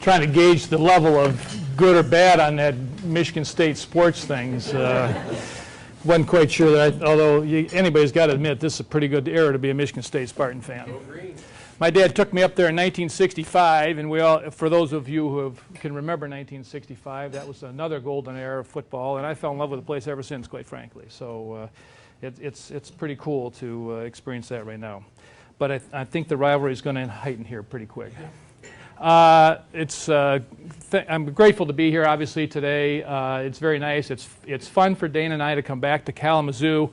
trying to gauge the level of good or bad on that Michigan State sports things. Wasn't quite sure that, although anybody's got to admit this is a pretty good era to be a Michigan State Spartan fan. My dad took me up there in 1965, and we all, for those of you who can remember 1965, that was another golden era of football, and I fell in love with the place ever since, quite frankly. So it's pretty cool to experience that right now. But I think the rivalry is going to heighten here pretty quick. I'm grateful to be here, obviously, today. It's very nice. It's fun for Dana and I to come back to Kalamazoo.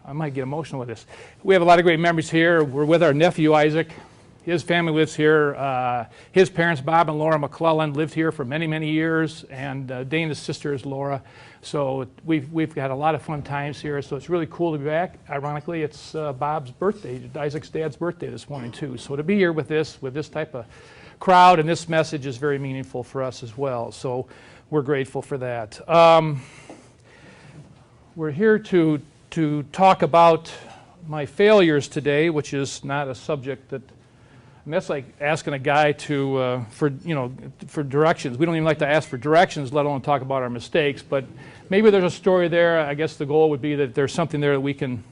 I might get emotional with this. We have a lot of great memories here. We're with our nephew, Isaac. His family lives here. His parents, Bob and Laura McClellan, lived here for many, many years, and Dana's sister is Laura. So we've had a lot of fun times here, so it's really cool to be back. Ironically, it's Bob's birthday, Isaac's dad's birthday this morning, too. So to be here with this type of crowd and this message is very meaningful for us as well. So we're grateful for that. We're here to talk about my failures today, which is not a subject that, and that's like asking a guy for directions. We don't even like to ask for directions, let alone talk about our mistakes. But maybe there's a story there. I guess the goal would be that there's something there that we can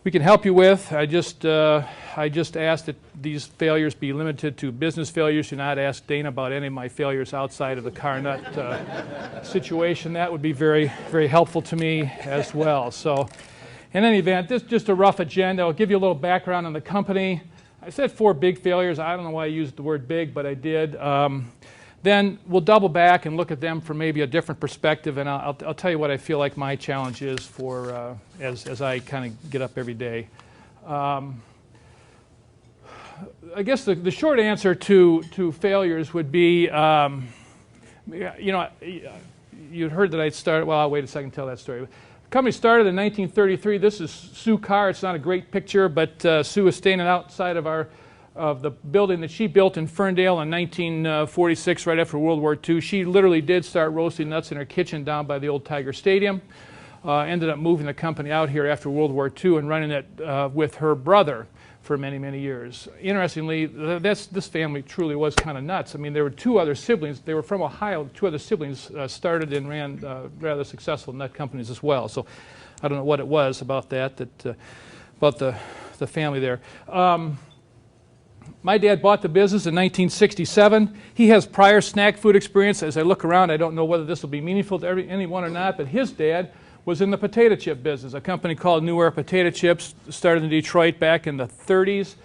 help you with. I just asked that these failures be limited to business failures. Do not ask Dana about any of my failures outside of the car nut situation. That would be very, very helpful to me as well. So, in any event, this is just a rough agenda. I'll give you a little background on the company. I said 4 big failures. I don't know why I used the word big, but I did. Then we'll double back and look at them from maybe a different perspective, and I'll tell you what I feel like my challenge is for as I kind of get up every day. I guess the short answer to failures would be, you heard that I'd start. Well, I'll wait a second to tell that story. The company started in 1933. This is Sue Carr. It's not a great picture, but Sue is standing outside of the building that she built in Ferndale in 1946, right after World War II. She literally did start roasting nuts in her kitchen down by the old Tiger Stadium. Ended up moving the company out here after World War II and running it with her brother for many, many years. Interestingly, this family truly was kind of nuts. I mean, there were 2 other siblings. They were from Ohio. 2 other siblings started and ran rather successful nut companies as well. So I don't know what it was about that about the family there. My dad bought the business in 1967. He has prior snack food experience. As I look around, I don't know whether this will be meaningful to anyone or not, but his dad was in the potato chip business. A company called New Era Potato Chips started in Detroit back in the 30s.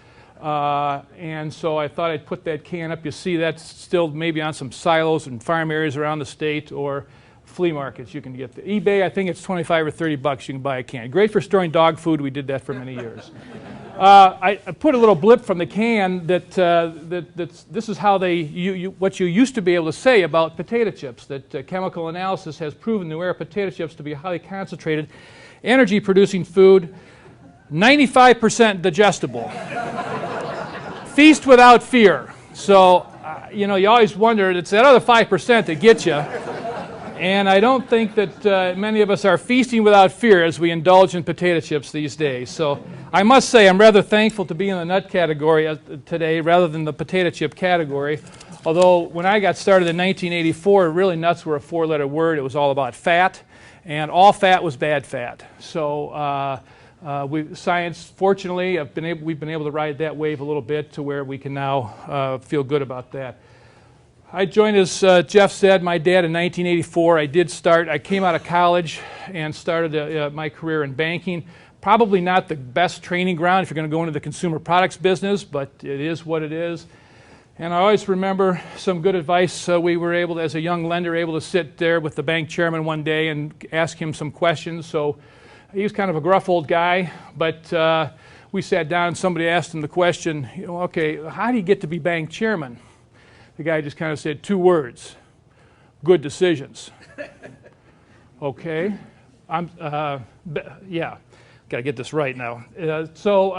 And so I thought I'd put that can up. You see that's still maybe on some silos and farm areas around the state or flea markets. You can get the eBay. I think it's 25 or 30 bucks. You can buy a can. Great for storing dog food. We did that for many years. I put a little blip from the can that this is how what you used to be able to say about potato chips, that chemical analysis has proven New Era potato chips to be a highly concentrated, energy-producing food, 95% digestible. Feast without fear. So, you always wonder, it's that other 5% that gets you. And I don't think that many of us are feasting without fear as we indulge in potato chips these days. So I must say I'm rather thankful to be in the nut category today rather than the potato chip category. Although when I got started in 1984, really nuts were a 4-letter word. It was all about fat, and all fat was bad fat. So science, fortunately, we've been able to ride that wave a little bit to where we can now feel good about that. I joined, as Jeff said, my dad in 1984. I came out of college and started my career in banking. Probably not the best training ground if you're going to go into the consumer products business, but it is what it is. And I always remember some good advice. We were able, as a young lender, to sit there with the bank chairman one day and ask him some questions. So he was kind of a gruff old guy, but we sat down and somebody asked him the question, okay, how do you get to be bank chairman? The guy just kind of said 2 words: good decisions. Okay, yeah, got to get this right now. So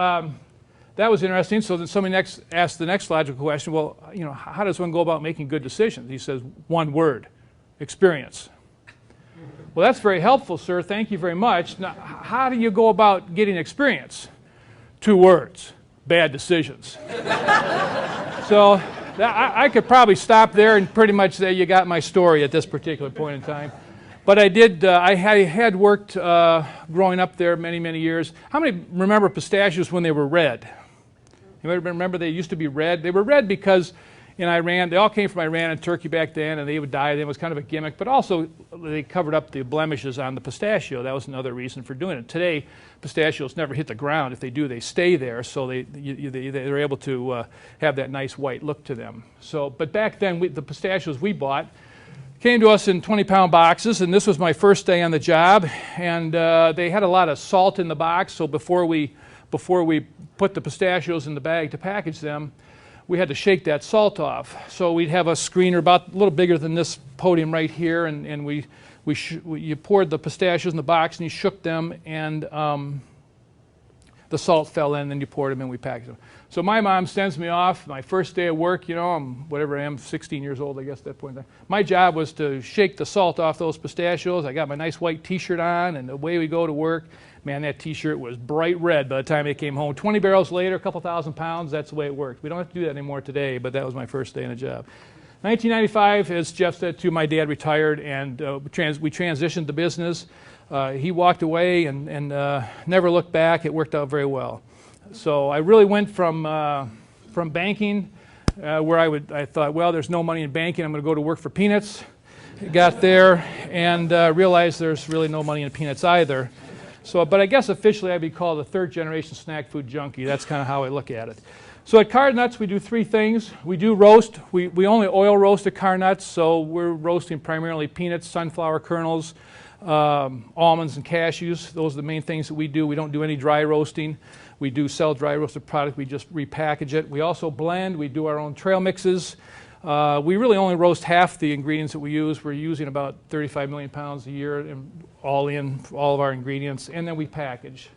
that was interesting. So then somebody asked the next logical question. Well, how does one go about making good decisions? He says 1 word: experience. Well, that's very helpful, sir. Thank you very much. Now, how do you go about getting experience? 2 words: bad decisions. So I could probably stop there and pretty much say you got my story at this particular point in time. But I did, I had worked growing up there many, many years. How many remember pistachios when they were red? You might remember they used to be red. They were red because in Iran, they all came from Iran and Turkey back then, and they would dye them. It was kind of a gimmick, but also they covered up the blemishes on the pistachio. That was another reason for doing it. Today, pistachios never hit the ground. If they do, they stay there, so they're able to have that nice white look to them. So, but back then, the pistachios we bought came to us in 20-pound boxes, and this was my first day on the job, and they had a lot of salt in the box, so before we put the pistachios in the bag to package them, we had to shake that salt off. So we'd have a screener about a little bigger than this podium right here, and you poured the pistachios in the box and you shook them, and the salt fell in, and then you poured them in, we packaged them. So my mom sends me off, my first day of work, you know, I'm whatever I am, 16 years old, I guess at that point in time. My job was to shake the salt off those pistachios. I got my nice white t-shirt on, and away we go to work. Man, that t-shirt was bright red by the time I came home. 20 barrels later, a couple thousand pounds, that's the way it worked. We don't have to do that anymore today, but that was my first day in the job. 1995, as Jeff said too, my dad retired, and we transitioned the business. He walked away and never looked back. It worked out very well. So I really went from banking, where I thought, well, there's no money in banking. I'm going to go to work for peanuts. Got there and realized there's really no money in peanuts either. So, but I guess officially I'd be called a third-generation snack food junkie. That's kind of how I look at it. So at Car Nuts, we do three things. We do roast. We only oil roast at Car Nuts, so we're roasting primarily peanuts, sunflower kernels, almonds, and cashews. Those are the main things that we do. We don't do any dry roasting. We do sell dry roasted product. We just repackage it. We also blend. We do our own trail mixes. We really only roast half the ingredients that we use. We're using about 35 million pounds a year all of our ingredients, and then we package.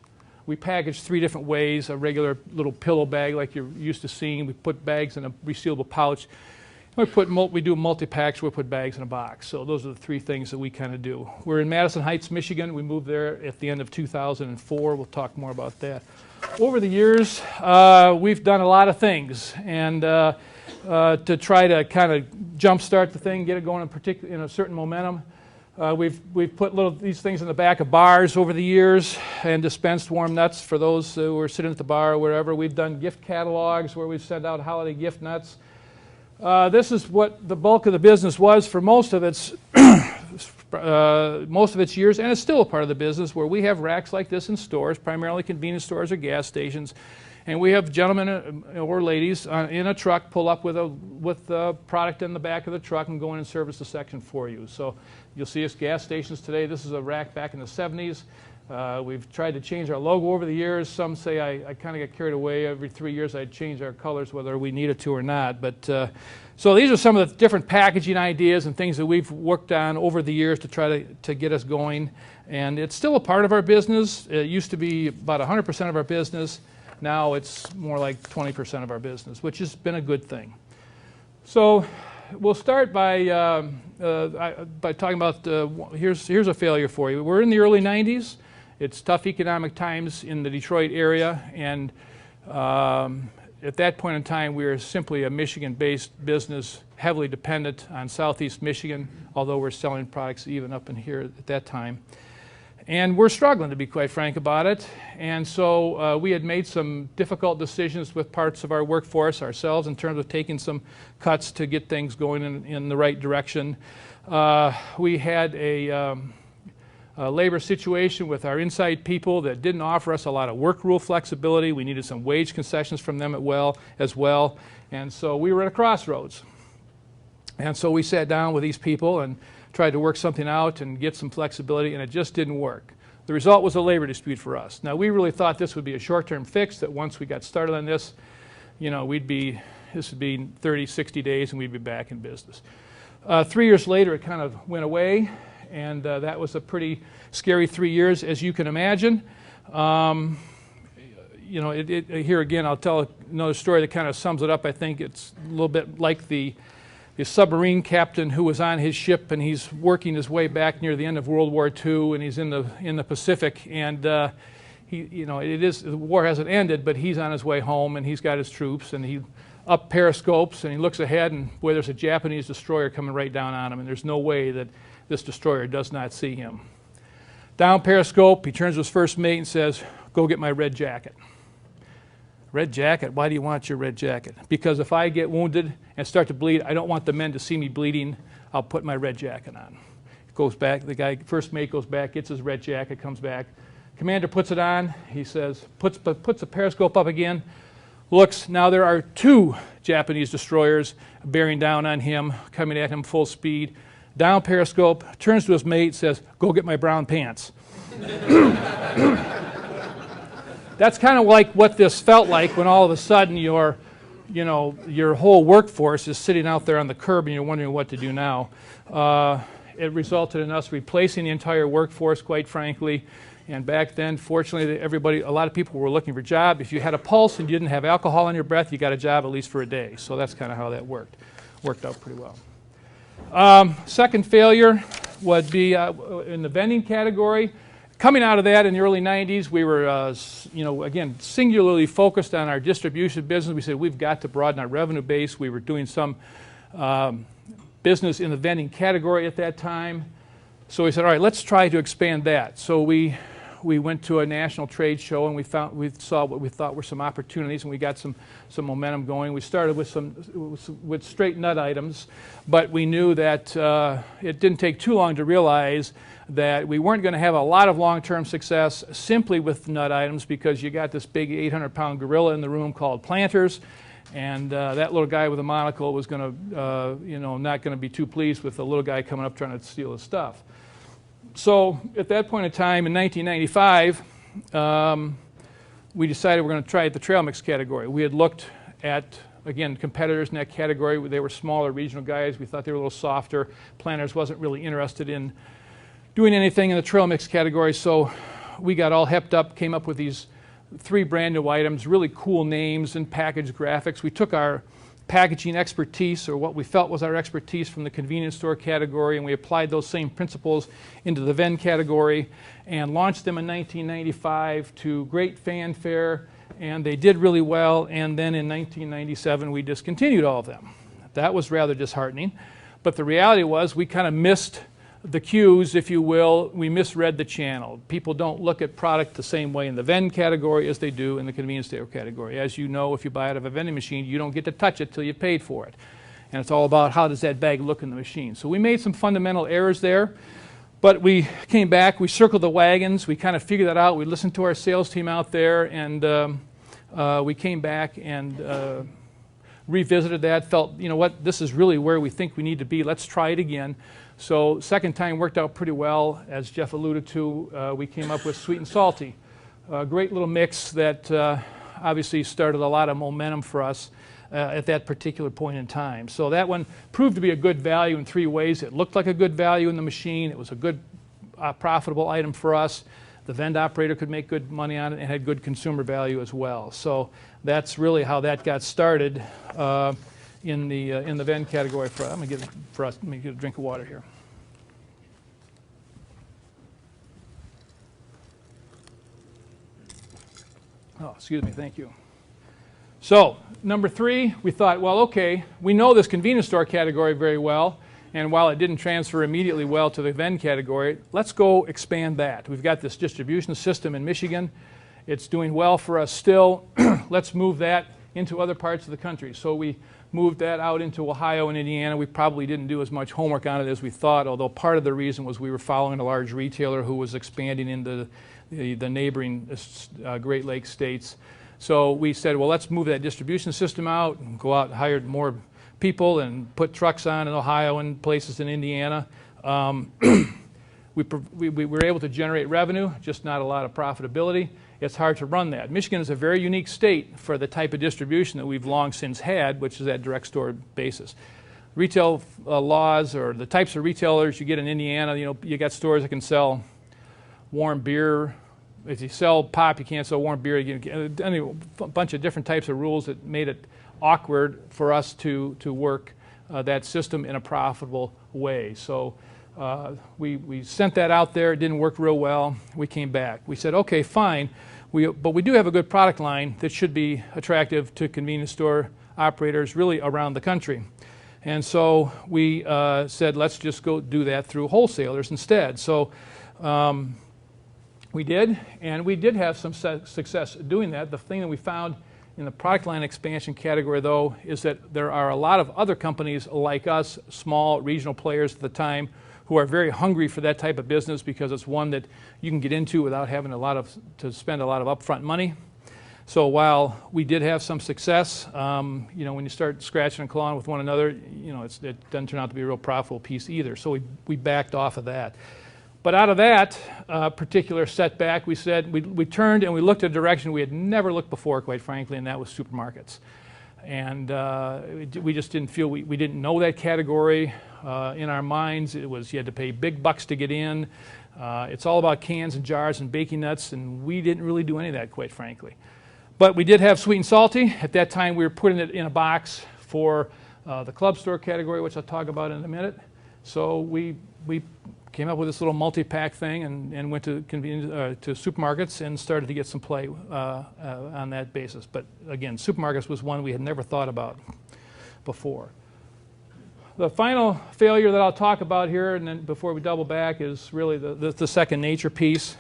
We package three different ways: a regular little pillow bag like you're used to seeing. We put bags in a resealable pouch. We do multi-packs. We put bags in a box. So those are the three things that we kind of do. We're in Madison Heights, Michigan. We moved there at the end of 2004. We'll talk more about that. Over the years, we've done a lot of things, and to try to kind of jumpstart the thing, get it going in a certain momentum. We've put these things in the back of bars over the years and dispensed warm nuts for those who are sitting at the bar or wherever. We've done gift catalogs where we've sent out holiday gift nuts. This is what the bulk of the business was for most of its years, and it's still a part of the business where we have racks like this in stores, primarily convenience stores or gas stations. And we have gentlemen or ladies in a truck pull up with the product in the back of the truck and go in and service the section for you. So you'll see us gas stations today. This is a rack back in the 70s. We've tried to change our logo over the years. Some say I kind of get carried away. Every 3 years I'd change our colors whether we needed to or not. But so these are some of the different packaging ideas and things that we've worked on over the years to try to get us going. And it's still a part of our business. It used to be about 100% of our business. Now it's more like 20% of our business, which has been a good thing. So we'll start by talking about, here's a failure for you. We're in the early 90s. It's tough economic times in the Detroit area, and at that point in time we were simply a Michigan-based business, heavily dependent on Southeast Michigan, although we're selling products even up in here at that time. And we're struggling, to be quite frank about it. And so we had made some difficult decisions with parts of our workforce ourselves in terms of taking some cuts to get things going in the right direction. We had a labor situation with our inside people that didn't offer us a lot of work rule flexibility. We needed some wage concessions from them as well. And so we were at a crossroads. And so we sat down with these people and tried to work something out and get some flexibility, and it just didn't work. The result was a labor dispute for us. Now, we really thought this would be a short-term fix, that once we got started on this, you know, this would be 30, 60 days, and we'd be back in business. 3 years later, it kind of went away, and that was a pretty scary 3 years, as you can imagine. You know, here again, I'll tell another story that kind of sums it up. I think it's a little bit like the submarine captain who was on his ship, and he's working his way back near the end of World War II, and he's in the Pacific, and the war hasn't ended, but he's on his way home, and he's got his troops, and he up periscopes, and he looks ahead, and boy, there's a Japanese destroyer coming right down on him, and there's no way that this destroyer does not see him. Down periscope, he turns to his first mate and says, "Go get my red jacket." Red jacket? Why do you want your red jacket? Because if I get wounded and start to bleed, I don't want the men to see me bleeding. I'll put my red jacket on. Goes back, the guy, first mate goes back, gets his red jacket, comes back. Commander puts it on, he says, puts the periscope up again, looks, now there are 2 Japanese destroyers bearing down on him, coming at him full speed. Down periscope, turns to his mate, says, "Go get my brown pants." That's kind of like what this felt like when all of a sudden your whole workforce is sitting out there on the curb and you're wondering what to do now. It resulted in us replacing the entire workforce, quite frankly. And back then, fortunately, a lot of people were looking for a job. If you had a pulse and you didn't have alcohol in your breath, you got a job at least for a day. So that's kind of how that worked. Worked out pretty well. Second failure would be in the vending category. Coming out of that in the early 90s, we were, again, singularly focused on our distribution business. We said we've got to broaden our revenue base. We were doing some business in the vending category at that time. So we said, all right, let's try to expand that. So we went to a national trade show, and we saw what we thought were some opportunities, and we got some momentum going. We started with straight nut items, but we knew that it didn't take too long to realize that we weren't going to have a lot of long-term success simply with nut items, because you got this big 800-pound gorilla in the room called planters, and that little guy with a monocle was going to, not going to be too pleased with the little guy coming up trying to steal his stuff. So at that point in time, in 1995, we decided we're going to try the trail mix category. We had looked at, again, competitors in that category. They were smaller regional guys. We thought they were a little softer. Planters wasn't really interested in doing anything in the trail mix category, so we got all hepped up, came up with these 3 brand new items, really cool names and package graphics. We took our packaging expertise, or what we felt was our expertise, from the convenience store category, and we applied those same principles into the vend category and launched them in 1995 to great fanfare, and they did really well. And then in 1997 we discontinued all of them. That was rather disheartening, but the reality was we kind of missed the cues, if you will. We misread the channel. People don't look at product the same way in the vend category as they do in the convenience store category. As you know, if you buy out of a vending machine, you don't get to touch it till you paid for it. And it's all about how does that bag look in the machine. So we made some fundamental errors there, but we came back, we circled the wagons, we kind of figured that out. We listened to our sales team out there, and we came back and revisited that, felt, you know what, this is really where we think we need to be. Let's try it again. So second time worked out pretty well. As Jeff alluded to, we came up with sweet and salty. A great little mix that obviously started a lot of momentum for us at that particular point in time. So that one proved to be a good value in 3 ways. It looked like a good value in the machine. It was a good profitable item for us. The vend operator could make good money on it and had good consumer value as well. So that's really how that got started in the vend category. Let me get a drink of water here. Oh, excuse me, thank you. So number 3, we thought, well, okay, we know this convenience store category very well, and while it didn't transfer immediately well to the vend category, let's go expand that. We've got this distribution system in Michigan. It's doing well for us still. Let's move that into other parts of the country. So we moved that out into Ohio and Indiana. We probably didn't do as much homework on it as we thought, although part of the reason was we were following a large retailer who was expanding into the neighboring Great Lakes states. So we said, well, let's move that distribution system out and go out and hire more people and put trucks on in Ohio and places in Indiana. We were able to generate revenue, just not a lot of profitability. It's hard to run that. Michigan is a very unique state for the type of distribution that we've long since had, which is that direct store basis. Retail laws, or the types of retailers you get in Indiana, you got stores that can sell warm beer. If you sell pop, you can't sell warm beer. A bunch of different types of rules that made it awkward for us to work that system in a profitable way. So we sent that out there. It didn't work real well. We came back. We said, okay, fine, but we do have a good product line that should be attractive to convenience store operators really around the country. And so we said, let's just go do that through wholesalers instead. So we did, and we did have some success doing that. The thing that we found in the product line expansion category, though, is that there are a lot of other companies like us, small regional players at the time, who are very hungry for that type of business because it's one that you can get into without having to spend a lot of upfront money. So while we did have some success, when you start scratching and clawing with one another, it doesn't turn out to be a real profitable piece either. So we backed off of that. But out of that particular setback, we said we turned and we looked at a direction we had never looked before, quite frankly, and that was supermarkets. And we just didn't feel we didn't know that category in our minds. It was you had to pay big bucks to get in. It's all about cans and jars and baking nuts, and we didn't really do any of that, quite frankly. But we did have sweet and salty. At that time, we were putting it in a box for the club store category, which I'll talk about in a minute. So we came up with this little multi-pack thing and went to supermarkets and started to get some play on that basis. But again, supermarkets was one we had never thought about before. The final failure that I'll talk about here, and then before we double back, is really the Second Nature piece.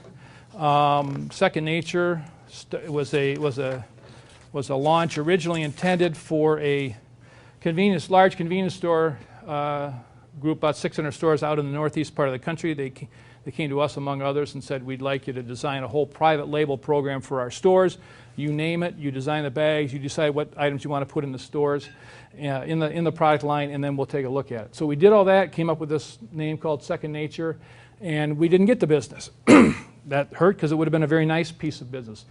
Second Nature was a launch originally intended for a large convenience store group, about 600 stores out in the northeast part of the country. They came to us, among others, and said, we'd like you to design a whole private label program for our stores. You name it, you design the bags, you decide what items you want to put in the stores, in the product line, and then we'll take a look at it. So we did all that, came up with this name called Second Nature, and we didn't get the business. That hurt because it would have been a very nice piece of business.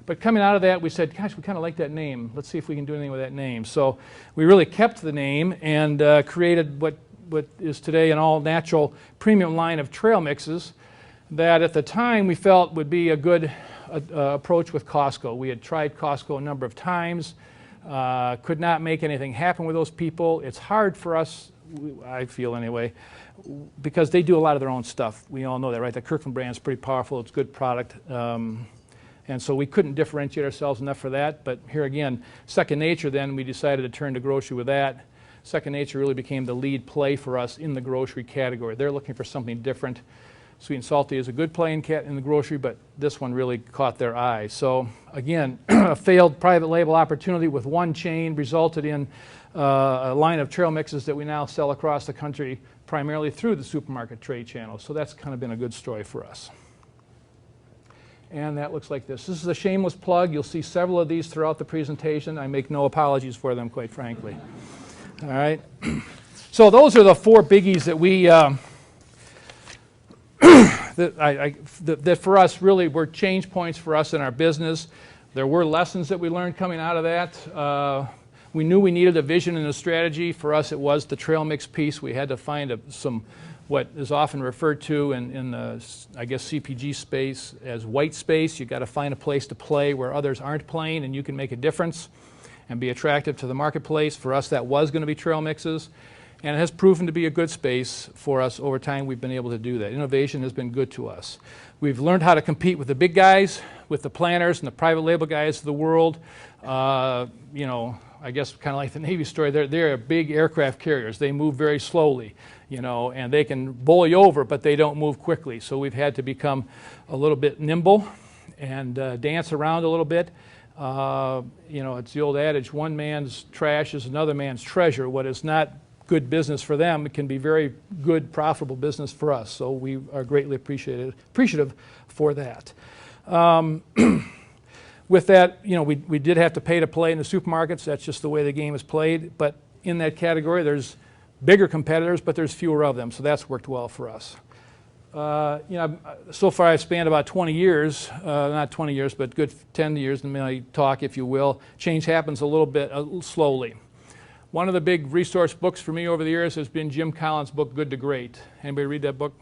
But coming out of that, we said, gosh, we kind of like that name. Let's see if we can do anything with that name. So we really kept the name and created what is today an all-natural premium line of trail mixes that at the time we felt would be a good approach with Costco. We had tried Costco a number of times, could not make anything happen with those people. It's hard for us, I feel anyway, because they do a lot of their own stuff. We all know that, right? The Kirkland brand is pretty powerful. It's a good product. And so we couldn't differentiate ourselves enough for that. But here again, Second Nature, then we decided to turn to grocery with that. Second Nature really became the lead play for us in the grocery category. They're looking for something different. Sweet and salty is a good play in the grocery, but this one really caught their eye. So again, a failed private label opportunity with one chain resulted in a line of trail mixes that we now sell across the country primarily through the supermarket trade channel. So that's kind of been a good story for us. And that looks like this. This is a shameless plug. You'll see several of these throughout the presentation. I make no apologies for them, quite frankly. All right. So those are the four biggies that we that for us really were change points for us in our business. There were lessons that we learned coming out of that. We knew we needed a vision and a strategy. For us, it was the trail mix piece. We had to find some what is often referred to in the, I guess, CPG space as white space. You've got to find a place to play where others aren't playing, and you can make a difference and be attractive to the marketplace. For us, that was going to be trail mixes, and it has proven to be a good space for us over time. We've been able to do that. Innovation has been good to us. We've learned how to compete with the big guys, with the planners and the private label guys of the world. You know, I guess kind of like the Navy story, they're big aircraft carriers. They move very slowly, you know, and they can bowl you over, but they don't move quickly. So we've had to become a little bit nimble and dance around a little bit. You know, it's the old adage, one man's trash is another man's treasure. What is not good business for them, it can be very good, profitable business for us. So we are greatly appreciative for that. With that, you know, we did have to pay to play in the supermarkets. That's just the way the game is played. But in that category, there's bigger competitors, but there's fewer of them. So that's worked well for us. You know, so far I've spanned about 20 years, not 20 years, but good 10 years in my talk, if you will. Change happens a little slowly. One of the big resource books for me over the years has been Jim Collins' book, Good to Great. Anybody read that book?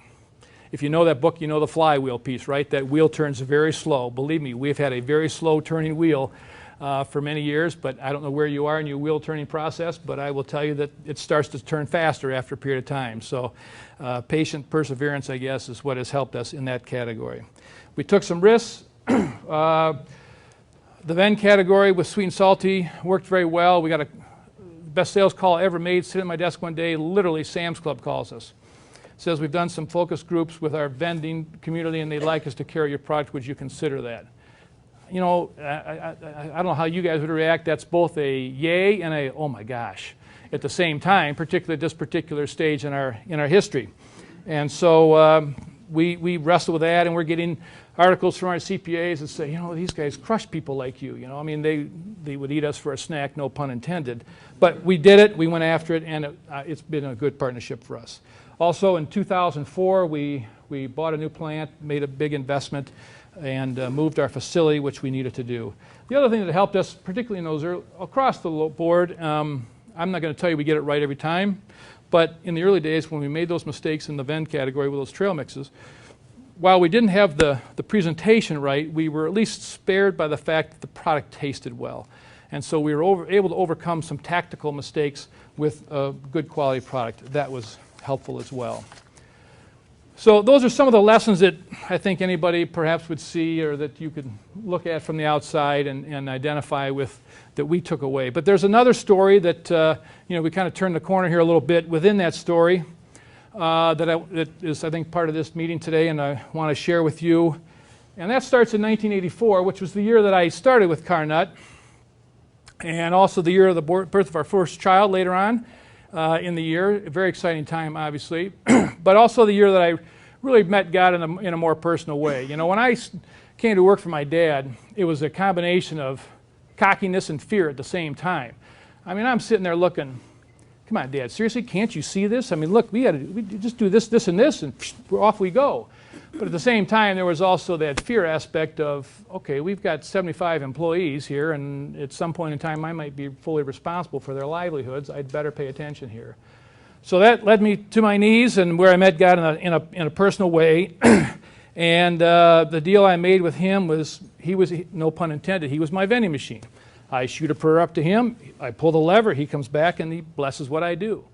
If you know that book, you know the flywheel piece, right? That wheel turns very slow. Believe me, we've had a very slow turning wheel for many years, but I don't know where you are in your wheel turning process, but I will tell you that it starts to turn faster after a period of time. So patient perseverance, I guess, is what has helped us in that category. We took some risks. The then category with sweet and salty worked very well. We got best sales call I ever made, sitting at my desk one day, literally Sam's Club calls us. Says, we've done some focus groups with our vending community and they'd like us to carry your product. Would you consider that? You know, I don't know how you guys would react. That's both a yay and a oh my gosh at the same time, particularly at this particular stage in our history. And so we wrestle with that, and we're getting articles from our CPAs that say, you know, these guys crush people like you. You know, I mean, they would eat us for a snack, no pun intended. But we did it, we went after it, and it's been a good partnership for us. Also, in 2004, we bought a new plant, made a big investment, and moved our facility, which we needed to do. The other thing that helped us, particularly in those across the board, I'm not going to tell you we get it right every time, but in the early days when we made those mistakes in the vend category with those trail mixes, while we didn't have the presentation right, we were at least spared by the fact that the product tasted well. And so we were able to overcome some tactical mistakes with a good quality product. That was helpful as well. So those are some of the lessons that I think anybody perhaps would see or that you could look at from the outside and identify with that we took away. But there's another story that you know, we kind of turned the corner here a little bit within that story that is, I think, part of this meeting today, and I want to share with you. And that starts in 1984, which was the year that I started with Carnut, and also the year of the birth of our first child later on. In the year, a very exciting time, obviously, but also the year that I really met God in a more personal way. You know, when I came to work for my dad, it was a combination of cockiness and fear at the same time. I mean, I'm sitting there looking, come on, Dad, seriously, can't you see this? I mean, look, we just do this, this, and this, and off we go. But at the same time, there was also that fear aspect of, okay, we've got 75 employees here, and at some point in time, I might be fully responsible for their livelihoods. I'd better pay attention here. So that led me to my knees, and where I met God in a personal way. And the deal I made with him was, he was, no pun intended, he was my vending machine. I shoot a prayer up to him, I pull the lever, he comes back, and he blesses what I do.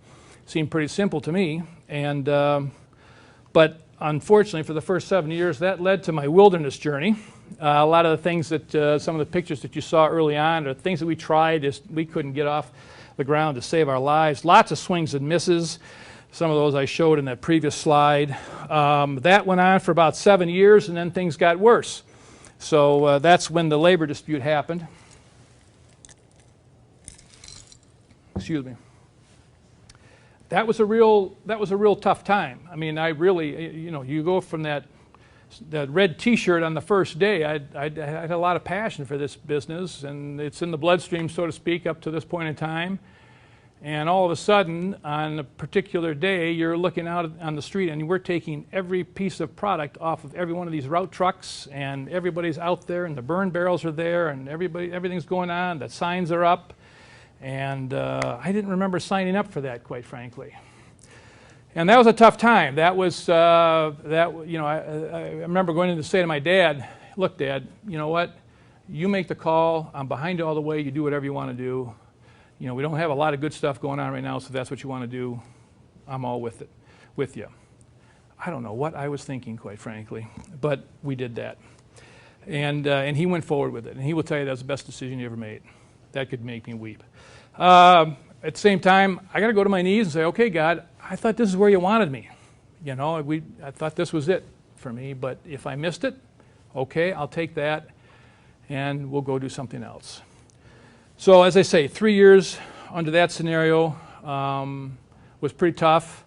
Seemed pretty simple to me, and but unfortunately, for the first 7 years, that led to my wilderness journey. A lot of the things that, some of the pictures that you saw early on are things that we tried, just we couldn't get off the ground to save our lives. Lots of swings and misses. Some of those I showed in that previous slide. That went on for about 7 years, and then things got worse. So that's when the labor dispute happened. Excuse me. That was a real tough time. I mean, I really, you know, you go from that red T-shirt on the first day. I had a lot of passion for this business, and it's in the bloodstream, so to speak, up to this point in time. And all of a sudden, on a particular day, you're looking out on the street, and we're taking every piece of product off of every one of these route trucks, and everybody's out there, and the burn barrels are there, and everything's going on. The signs are up. And I didn't remember signing up for that, quite frankly. And that was a tough time. That was, you know, I remember going to say to my dad, look, Dad, you know what? You make the call. I'm behind you all the way. You do whatever you want to do. You know, we don't have a lot of good stuff going on right now, so if that's what you want to do, I'm all with you. I don't know what I was thinking, quite frankly, but we did that. And he went forward with it. And he will tell you that was the best decision he ever made. That could make me weep. At the same time, I got to go to my knees and say, okay, God, I thought this is where you wanted me. You know, I thought this was it for me, but if I missed it, okay, I'll take that, and we'll go do something else. So as I say, 3 years under that scenario was pretty tough,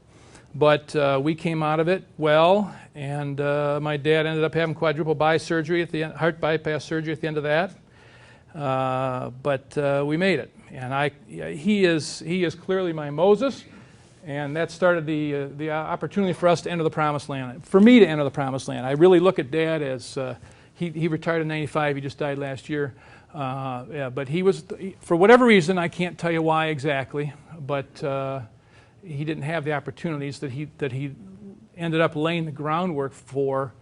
but we came out of it well, and my dad ended up having quadruple bypass surgery at the end, heart bypass surgery at the end of that. But we made it, and he is clearly my Moses, and that started the opportunity for us to enter the promised land. For me to enter the promised land, I really look at Dad as he retired in '95. He just died last year. Yeah, but he was, for whatever reason, I can't tell you why exactly, but he didn't have the opportunities that he ended up laying the groundwork for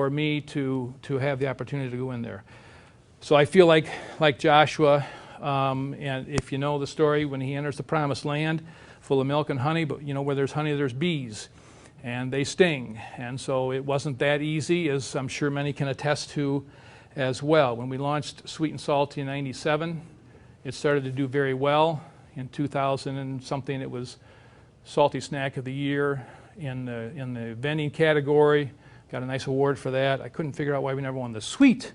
me to have the opportunity to go in there. So I feel like Joshua, and if you know the story, when he enters the promised land, full of milk and honey, but you know, where there's honey, there's bees, and they sting. And so it wasn't that easy, as I'm sure many can attest to as well. When we launched Sweet and Salty in '97, it started to do very well. In 2000 and something, it was Salty Snack of the Year in the vending category. Got a nice award for that. I couldn't figure out why we never won the sweet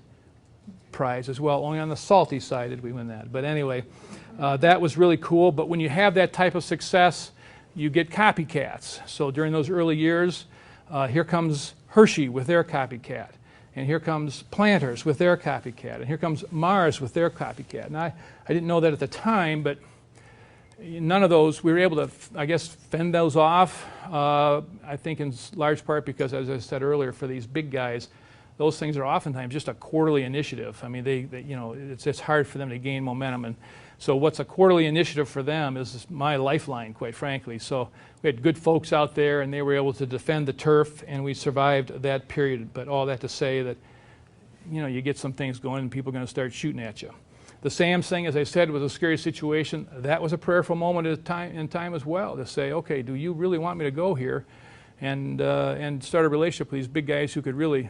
prize as well. Only on the salty side did we win that. But anyway, that was really cool. But when you have that type of success, you get copycats. So during those early years, here comes Hershey with their copycat. And here comes Planters with their copycat. And here comes Mars with their copycat. And I didn't know that at the time, but none of those, we were able to, I guess, fend those off. I think in large part because, as I said earlier, for these big guys, those things are oftentimes just a quarterly initiative. I mean, it's hard for them to gain momentum. And so what's a quarterly initiative for them is my lifeline, quite frankly. So we had good folks out there, and they were able to defend the turf, and we survived that period. But all that to say that, you get some things going, and people are going to start shooting at you. The Sam's thing, as I said, was a scary situation. That was a prayerful moment in time as well, to say, okay, do you really want me to go here and start a relationship with these big guys who could really,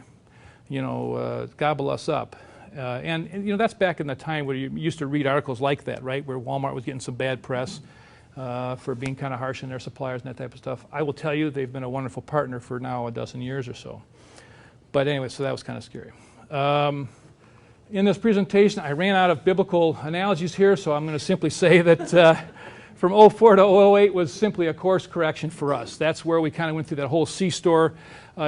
gobble us up? And that's back in the time where you used to read articles like that, right, where Walmart was getting some bad press for being kind of harsh on their suppliers and that type of stuff. I will tell you, they've been a wonderful partner for now a dozen years or so. But anyway, so that was kind of scary. In this presentation, I ran out of biblical analogies here, so I'm going to simply say that from 04 to 08 was simply a course correction for us. That's where we kind of went through that whole C-store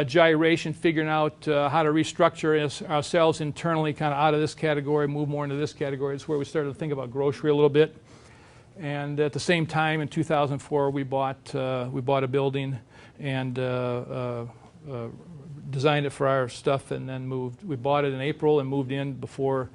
gyration, figuring out how to restructure ourselves internally, kind of out of this category, move more into this category. It's where we started to think about grocery a little bit. And at the same time, in 2004, we bought a building and designed it for our stuff, and then moved. We bought it in April and moved in before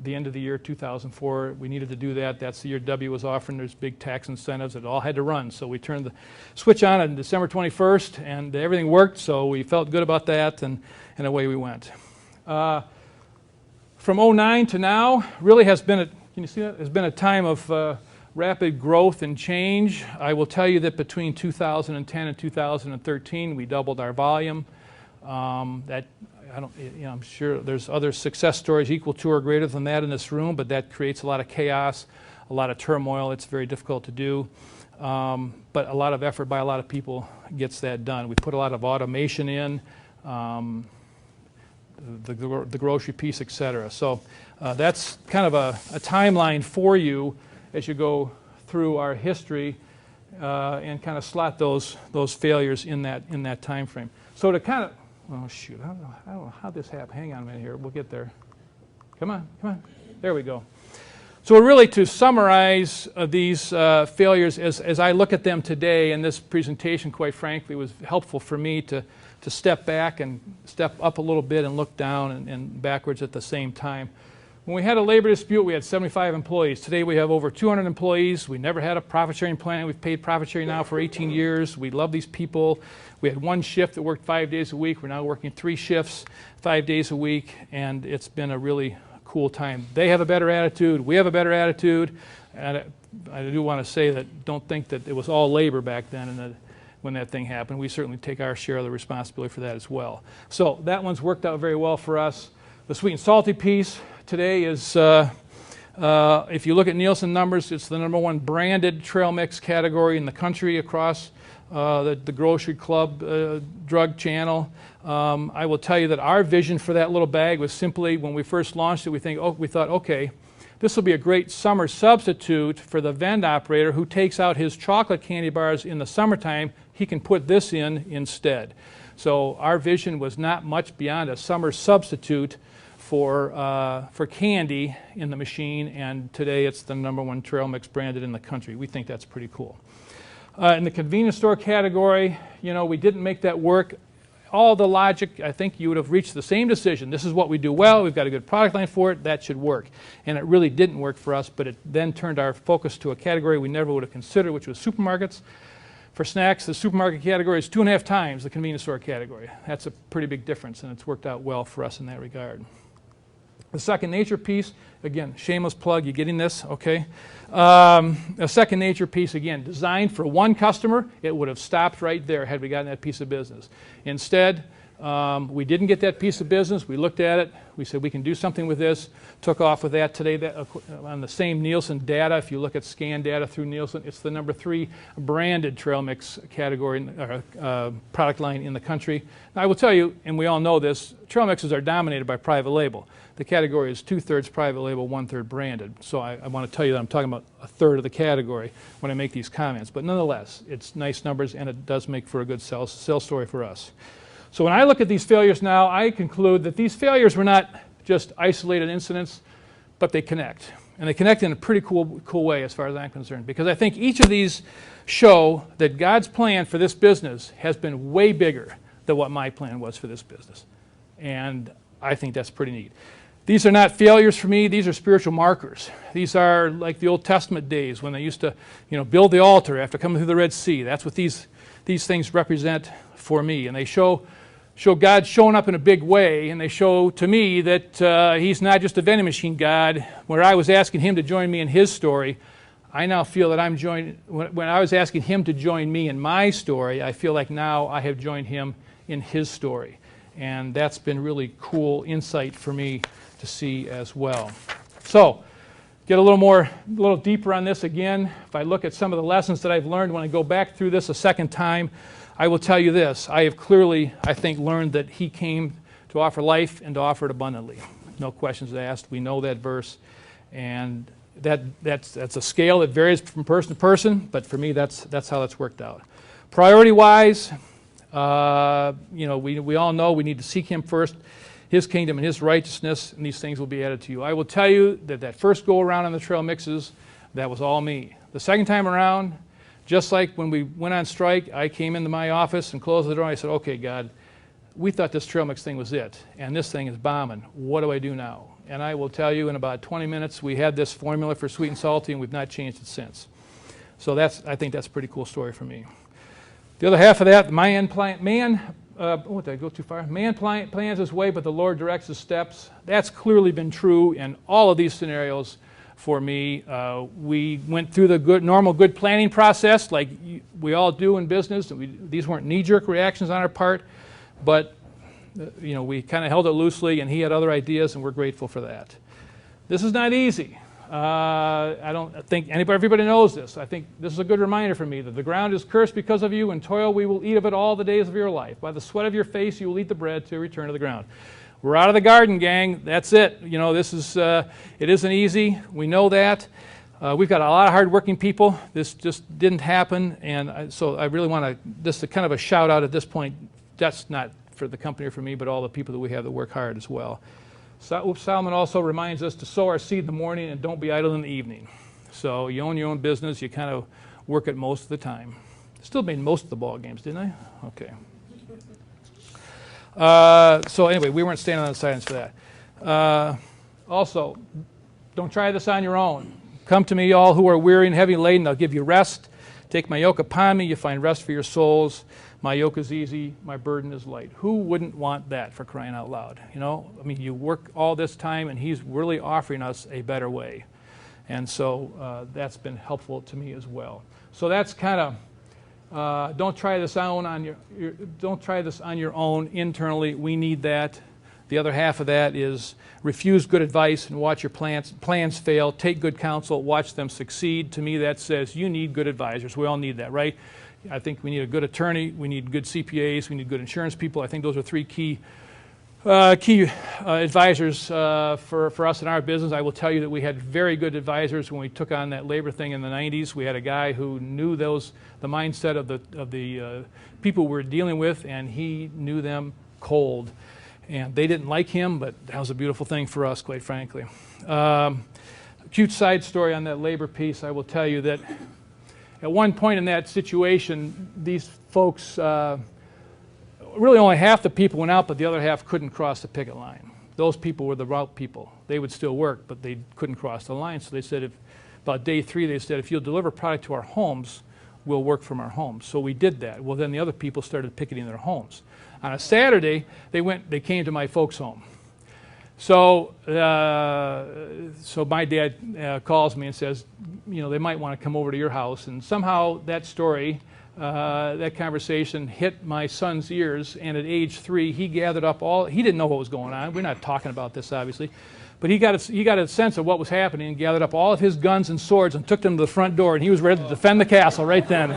the end of the year 2004. We needed to do that. That's the year W was offering. There's big tax incentives. It all had to run. So we turned the switch on December 21st, and everything worked. So we felt good about that, and away we went. From 09 to now, really has been can you see that? Has been a time of rapid growth and change. I will tell you that between 2010 and 2013, we doubled our volume. I'm sure there's other success stories equal to or greater than that in this room, but that creates a lot of chaos, a lot of turmoil. It's very difficult to do, but a lot of effort by a lot of people gets that done. We put a lot of automation in, the grocery piece, etc. So that's kind of a timeline for you as you go through our history and kind of slot those failures in that time frame. So to kind of oh, shoot, I don't know how this happened. Hang on a minute here. We'll get there. Come on. There we go. So really to summarize these failures as I look at them today, and this presentation, quite frankly, was helpful for me to step back and step up a little bit and look down and backwards at the same time. When we had a labor dispute, we had 75 employees. Today we have over 200 employees. We never had a profit-sharing plan. We've paid profit-sharing now for 18 years. We love these people. We had one shift that worked 5 days a week. We're now working 3 shifts, 5 days a week, and it's been a really cool time. They have a better attitude. We have a better attitude. And I do want to say that don't think that it was all labor back then and when that thing happened. We certainly take our share of the responsibility for that as well. So that one's worked out very well for us. The sweet and salty piece today is, if you look at Nielsen numbers, it's the #1 branded trail mix category in the country across the grocery club drug channel. I will tell you that our vision for that little bag was simply, when we first launched it, we thought, okay, this will be a great summer substitute for the vend operator who takes out his chocolate candy bars in the summertime. He can put this in instead. So our vision was not much beyond a summer substitute for candy in the machine, and today it's the #1 trail mix branded in the country. We think that's pretty cool. In the convenience store category, we didn't make that work. All the logic, I think you would have reached the same decision. This is what we do well. We've got a good product line for it. That should work. And it really didn't work for us, but it then turned our focus to a category we never would have considered, which was supermarkets. For snacks, the supermarket category is 2.5 times the convenience store category. That's a pretty big difference, and it's worked out well for us in that regard. The Second Nature piece, again, shameless plug, you getting this? Okay. A Second Nature piece, again, designed for one customer. It would have stopped right there had we gotten that piece of business. Instead, We didn't get that piece of business. We looked at it. We said we can do something with this. Took off with that today. That, on the same Nielsen data, if you look at scan data through Nielsen, it's the number 3 branded trail mix category, product line in the country. Now, I will tell you, and we all know this, trail mixes are dominated by private label. The category is 2/3 private label, 1/3 branded. So I want to tell you that I'm talking about 1/3 of the category when I make these comments. But nonetheless, it's nice numbers, and it does make for a good sales story for us. So when I look at these failures now, I conclude that these failures were not just isolated incidents, but they connect. And they connect in a pretty cool way as far as I'm concerned, because I think each of these show that God's plan for this business has been way bigger than what my plan was for this business. And I think that's pretty neat. These are not failures for me. These are spiritual markers. These are like the Old Testament days when they used to, build the altar after coming through the Red Sea. That's what these things represent for me. And they show God showing up in a big way, and they show to me that he's not just a vending machine God. Where I was asking him to join me in his story, I now feel that when I was asking him to join me in my story, I feel like now I have joined him in his story. And that's been really cool insight for me to see as well. So, get a little deeper on this again. If I look at some of the lessons that I've learned when I go back through this a second time, I will tell you this. I have clearly, I think, learned that he came to offer life and to offer it abundantly. No questions asked. We know that verse. And that's a scale that varies from person to person, but for me, that's how that's worked out. Priority-wise, we all know we need to seek him first, his kingdom and his righteousness, and these things will be added to you. I will tell you that first go-around on the trail mixes, that was all me. The second time around, just like when we went on strike, I came into my office and closed the door, and I said, okay, God, we thought this trail mix thing was it, and this thing is bombing. What do I do now? And I will tell you, in about 20 minutes, we had this formula for sweet and salty, and we've not changed it since. So I think that's a pretty cool story for me. The other half of that, did I go too far? Man plans his way, but the Lord directs his steps. That's clearly been true in all of these scenarios for me. We went through the normal good planning process like we all do in business. These weren't knee-jerk reactions on our part, but we kind of held it loosely, and he had other ideas, and we're grateful for that. This is not easy. I don't think everybody knows this. I think this is a good reminder for me that the ground is cursed because of you, and toil we will eat of it all the days of your life. By the sweat of your face you will eat the bread to return to the ground. We're out of the garden, gang. That's it. It isn't easy. We know that. We've got a lot of hard-working people. This just didn't happen, and so I really want to kind of a shout-out at this point. That's not for the company or for me, but all the people that we have that work hard as well. Solomon also reminds us to sow our seed in the morning and don't be idle in the evening. So you own your own business, you kind of work it most of the time. Still made most of the ball games, didn't I? Okay. So anyway, we weren't standing on the sidelines for that. Also, don't try this on your own. Come to me, all who are weary and heavy laden, I'll give you rest. Take my yoke upon me, you find rest for your souls. My yoke is easy, my burden is light. Who wouldn't want that, for crying out loud? You work all this time, and he's really offering us a better way. And so that's been helpful to me as well. So that's kind of, don't try this on your own internally. We need that. The other half of that is refuse good advice and watch your plans fail. Take good counsel, watch them succeed. To me, that says you need good advisors. We all need that, right? I think we need a good attorney, we need good CPAs, we need good insurance people. I think those are three key advisors for us in our business. I will tell you that we had very good advisors when we took on that labor thing in the 90s. We had a guy who knew the mindset of the people we were dealing with, and he knew them cold. And they didn't like him, but that was a beautiful thing for us, quite frankly. Cute side story on that labor piece, I will tell you that at one point in that situation, these folks, really only half the people went out, but the other half couldn't cross the picket line. Those people were the route people. They would still work, but they couldn't cross the line. So they said, about day 3, they said, if you'll deliver product to our homes, we'll work from our homes. So we did that. Well, then the other people started picketing their homes. On a Saturday, they came to my folks' home. So my dad calls me and says, they might want to come over to your house. And somehow that story that conversation hit my son's ears, and at age 3, he gathered up he didn't know what was going on. We're not talking about this, obviously. But he got a sense of what was happening and gathered up all of his guns and swords and took them to the front door, and he was ready to defend the castle right then.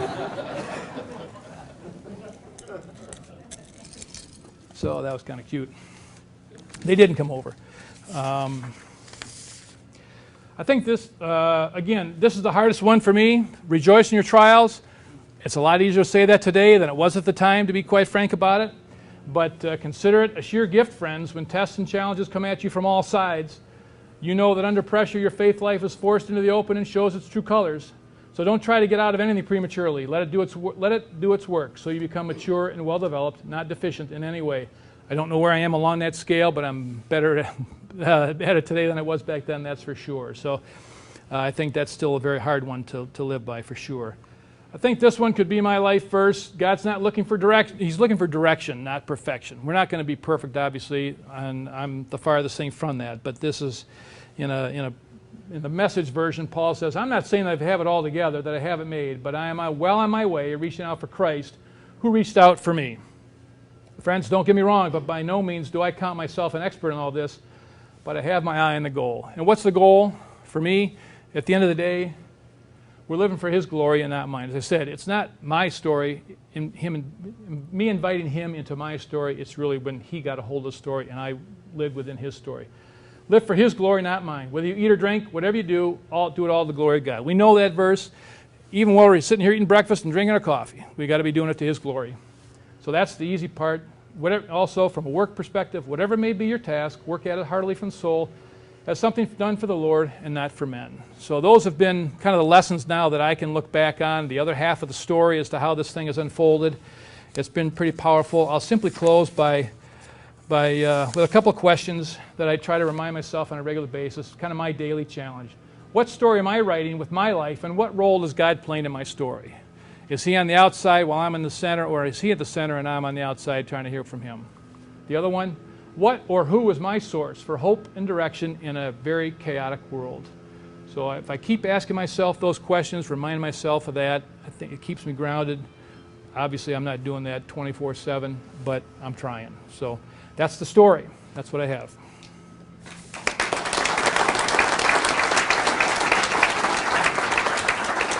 So that was kind of cute. They didn't come over. I think this, again, this is the hardest one for me. Rejoice in your trials. It's a lot easier to say that today than it was at the time, to be quite frank about it. But consider it a sheer gift, friends, when tests and challenges come at you from all sides. You know that under pressure your faith life is forced into the open and shows its true colors. So don't try to get out of anything prematurely. Let it do its work so you become mature and well-developed, not deficient in any way. I don't know where I am along that scale, but I'm better at it today than I was back then, that's for sure. So I think that's still a very hard one to live by, for sure. I think this one could be my life verse. God's not looking for direction. He's looking for direction, not perfection. We're not going to be perfect, obviously, and I'm the farthest thing from that. But this is, in the Message version, Paul says, I'm not saying that I have it all together, that I have it made, but I am well on my way, reaching out for Christ, who reached out for me. Friends, don't get me wrong, but by no means do I count myself an expert in all this, but I have my eye on the goal. And what's the goal for me? At the end of the day, we're living for His glory and not mine. As I said, it's not my story, me inviting Him into my story. It's really when He got a hold of the story and I lived within His story. Live for His glory, not mine. Whether you eat or drink, whatever you do, do it all to the glory of God. We know that verse. Even while we're sitting here eating breakfast and drinking our coffee, we got to be doing it to His glory. So that's the easy part. Also, from a work perspective, whatever may be your task, work at it heartily from the soul, as something done for the Lord and not for men. So those have been kind of the lessons now that I can look back on. The other half of the story as to how this thing has unfolded. It's been pretty powerful. I'll simply close with a couple of questions that I try to remind myself on a regular basis, kind of my daily challenge. What story am I writing with my life, and what role is God playing in my story? Is He on the outside while I'm in the center, or is He at the center and I'm on the outside trying to hear from Him? The other one, what or who is my source for hope and direction in a very chaotic world? So if I keep asking myself those questions, remind myself of that, I think it keeps me grounded. Obviously, I'm not doing that 24/7, but I'm trying. So that's the story. That's what I have.